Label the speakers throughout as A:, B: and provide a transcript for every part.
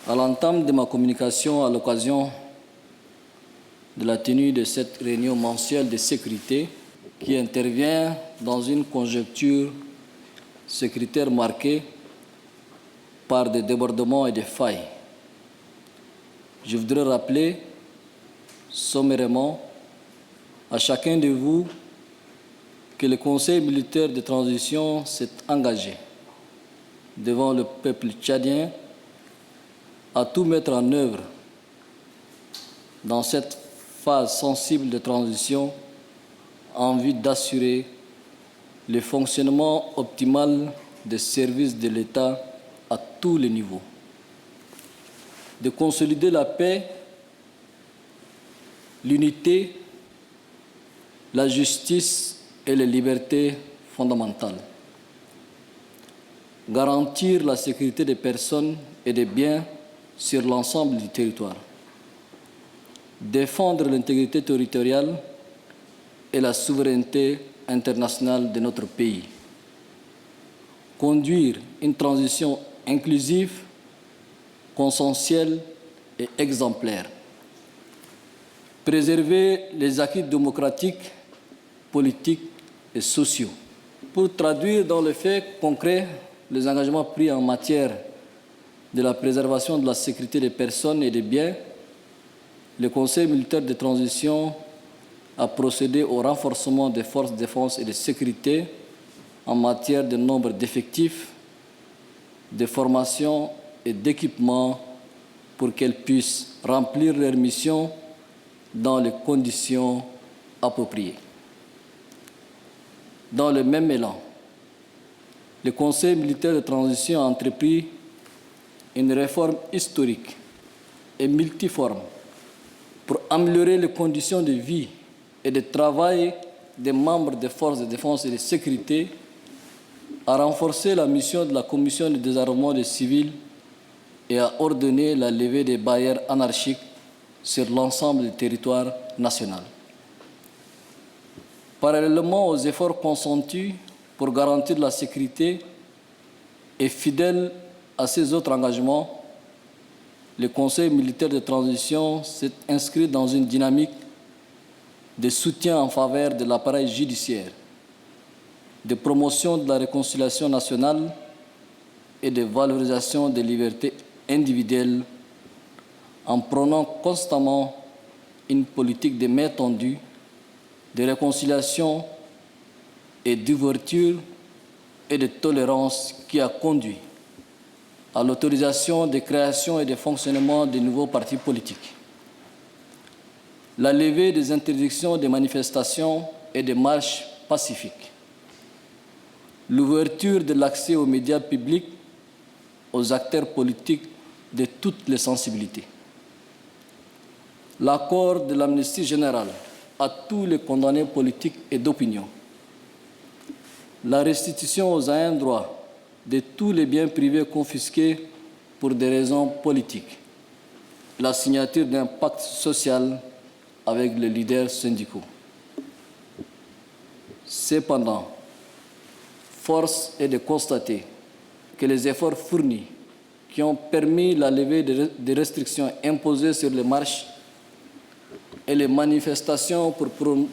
A: À l'entame de ma communication à l'occasion de la tenue de cette réunion mensuelle de sécurité qui intervient dans une conjoncture sécuritaire marquée par des débordements et des failles, je voudrais rappeler sommairement à chacun de vous que le Conseil militaire de transition s'est engagé devant le peuple tchadien à tout mettre en œuvre dans cette phase sensible de transition en vue d'assurer le fonctionnement optimal des services de l'État à tous les niveaux, de consolider la paix, l'unité, la justice et les libertés fondamentales, garantir la sécurité des personnes et des biens sur l'ensemble du territoire, défendre l'intégrité territoriale et la souveraineté internationale de notre pays, conduire une transition inclusive, consensuelle et exemplaire, préserver les acquis démocratiques, politiques et sociaux. Pour traduire dans les faits concrets les engagements pris en matière de la préservation de la sécurité des personnes et des biens, le Conseil militaire de transition a procédé au renforcement des forces de défense et de sécurité en matière de nombre d'effectifs, de formation et d'équipement pour qu'elles puissent remplir leurs missions dans les conditions appropriées. Dans le même élan, le Conseil militaire de transition a entrepris une réforme historique et multiforme pour améliorer les conditions de vie et de travail des membres des forces de défense et de sécurité, a renforcé la mission de la Commission de désarmement des civils et a ordonné la levée des barrières anarchiques sur l'ensemble du territoire national. Parallèlement aux efforts consentis pour garantir la sécurité et fidèle à ses autres engagements, le Conseil militaire de transition s'est inscrit dans une dynamique de soutien en faveur de l'appareil judiciaire, de promotion de la réconciliation nationale et de valorisation des libertés individuelles en prônant constamment une politique de main tendue, de réconciliation et d'ouverture et de tolérance qui a conduit à l'autorisation de création et de fonctionnement de nouveaux partis politiques, la levée des interdictions de manifestations et de marches pacifiques, l'ouverture de l'accès aux médias publics aux acteurs politiques de toutes les sensibilités, l'accord de l'amnistie générale à tous les condamnés politiques et d'opinion, la restitution aux ayants droit de tous les biens privés confisqués pour des raisons politiques, la signature d'un pacte social avec les leaders syndicaux. Cependant, force est de constater que les efforts fournis qui ont permis la levée des restrictions imposées sur les marches et les manifestations pour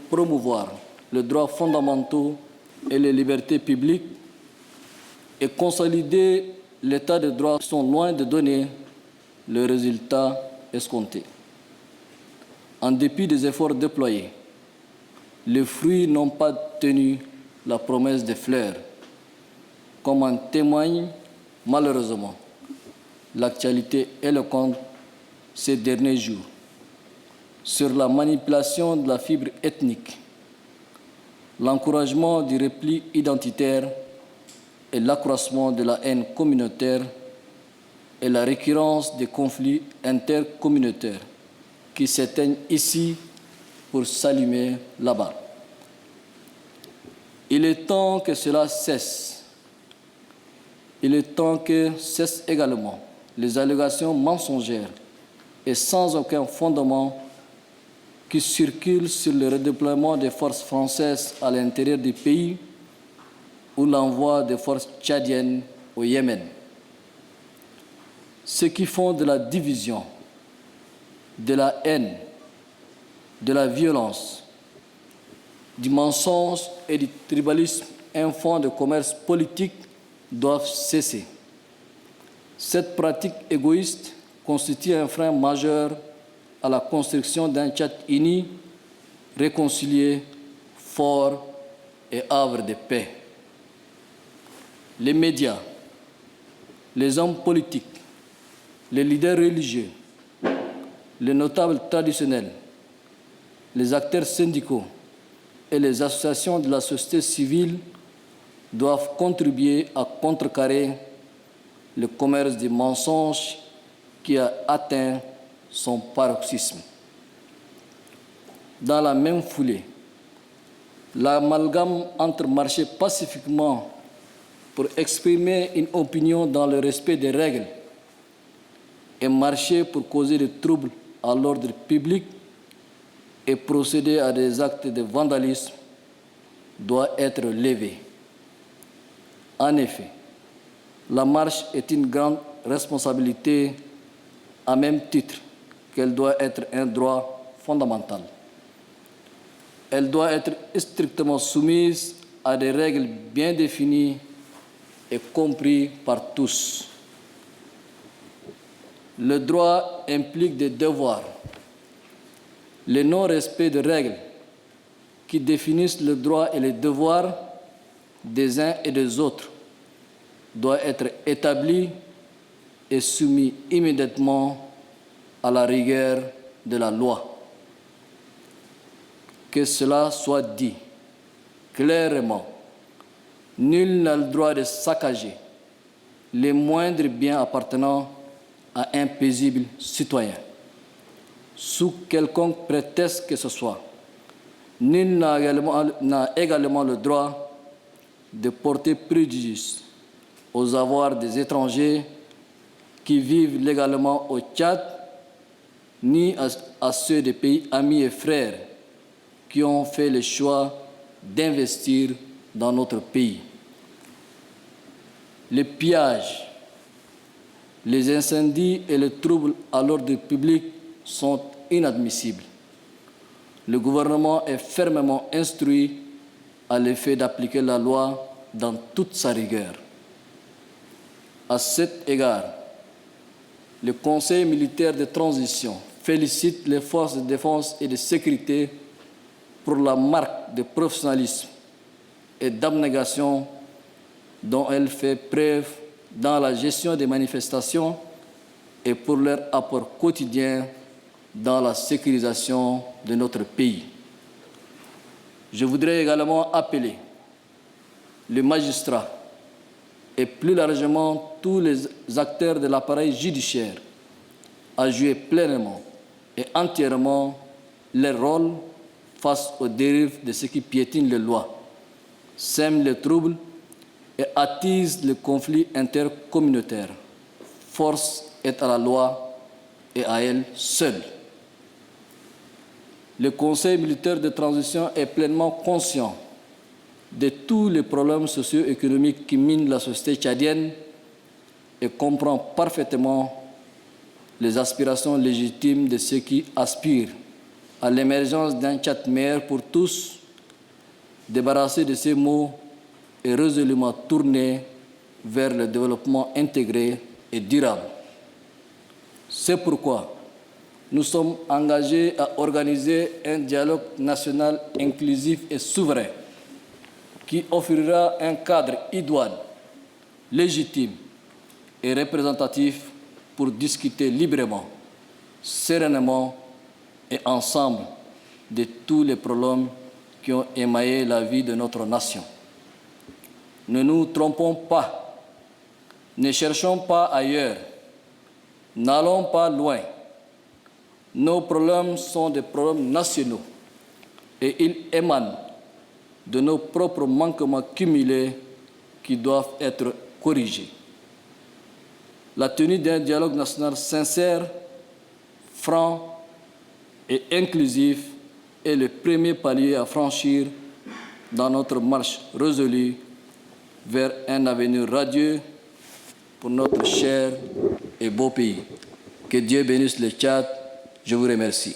A: promouvoir les droits fondamentaux et les libertés publiques et consolider l'état de droit sont loin de donner le résultat escompté. En dépit des efforts déployés, les fruits n'ont pas tenu la promesse des fleurs, comme en témoigne malheureusement l'actualité éloquente ces derniers jours sur la manipulation de la fibre ethnique, l'encouragement du repli identitaire et l'accroissement de la haine communautaire et la récurrence des conflits intercommunautaires qui s'éteignent ici pour s'allumer là-bas. Il est temps que cela cesse. Il est temps que cessent également les allégations mensongères et sans aucun fondement qui circulent sur le redéploiement des forces françaises à l'intérieur du pays ou l'envoi des forces tchadiennes au Yémen. ceux qui font de la division, de la haine, de la violence, du mensonge et du tribalisme un fonds de commerce politique doivent cesser. Cette pratique égoïste constitue un frein majeur à la construction d'un Tchad uni, réconcilié, fort et havre de paix. Les médias, les hommes politiques, les leaders religieux, les notables traditionnels, les acteurs syndicaux et les associations de la société civile doivent contribuer à contrecarrer le commerce des mensonges qui a atteint son paroxysme. Dans la même foulée, l'amalgame entre marcher pacifiquement pour exprimer une opinion dans le respect des règles et marcher pour causer des troubles à l'ordre public et procéder à des actes de vandalisme doit être levé. En effet, la marche est une grande responsabilité à même titre qu'elle doit être un droit fondamental. Elle doit être strictement soumise à des règles bien définies et comprises par tous. Le droit implique des devoirs. Le non-respect de règles qui définissent le droit et les devoirs des uns et des autres doit être établi et soumis immédiatement à la rigueur de la loi. Que cela soit dit clairement, nul n'a le droit de saccager les moindres biens appartenant à un paisible citoyen, sous quelconque prétexte que ce soit. Nul n'a également le droit de porter préjudice aux avoirs des étrangers qui vivent légalement au Tchad, ni à ceux des pays amis et frères qui ont fait le choix d'investir dans notre pays. Les pillages, les incendies et les troubles à l'ordre public sont inadmissibles. Le gouvernement est fermement instruit à l'effet d'appliquer la loi dans toute sa rigueur. À cet égard, le Conseil militaire de transition félicite les forces de défense et de sécurité pour la marque de professionnalisme et d'abnégation dont elle fait preuve dans la gestion des manifestations et pour leur apport quotidien dans la sécurisation de notre pays. Je voudrais également appeler les magistrats et plus largement tous les acteurs de l'appareil judiciaire à jouer pleinement et entièrement leur rôle face aux dérives de ceux qui piétinent les lois, sèment les troubles et attisent le conflit intercommunautaire. Force est à la loi et à elle seule. Le Conseil militaire de transition est pleinement conscient de tous les problèmes socio-économiques qui minent la société tchadienne et comprend parfaitement les aspirations légitimes de ceux qui aspirent à l'émergence d'un Tchad meilleur pour tous, débarrassé de ces maux et résolument tourné vers le développement intégré et durable. C'est pourquoi nous sommes engagés à organiser un dialogue national inclusif et souverain qui offrira un cadre idoine, légitime et représentatif pour discuter librement, sereinement et ensemble de tous les problèmes qui ont émaillé la vie de notre nation. Ne nous trompons pas, ne cherchons pas ailleurs, n'allons pas loin. Nos problèmes sont des problèmes nationaux et ils émanent de nos propres manquements cumulés qui doivent être corrigés. La tenue d'un dialogue national sincère, franc et inclusif est le premier palier à franchir dans notre marche résolue vers un avenir radieux pour notre cher et beau pays. Que Dieu bénisse le Tchad. Je vous remercie.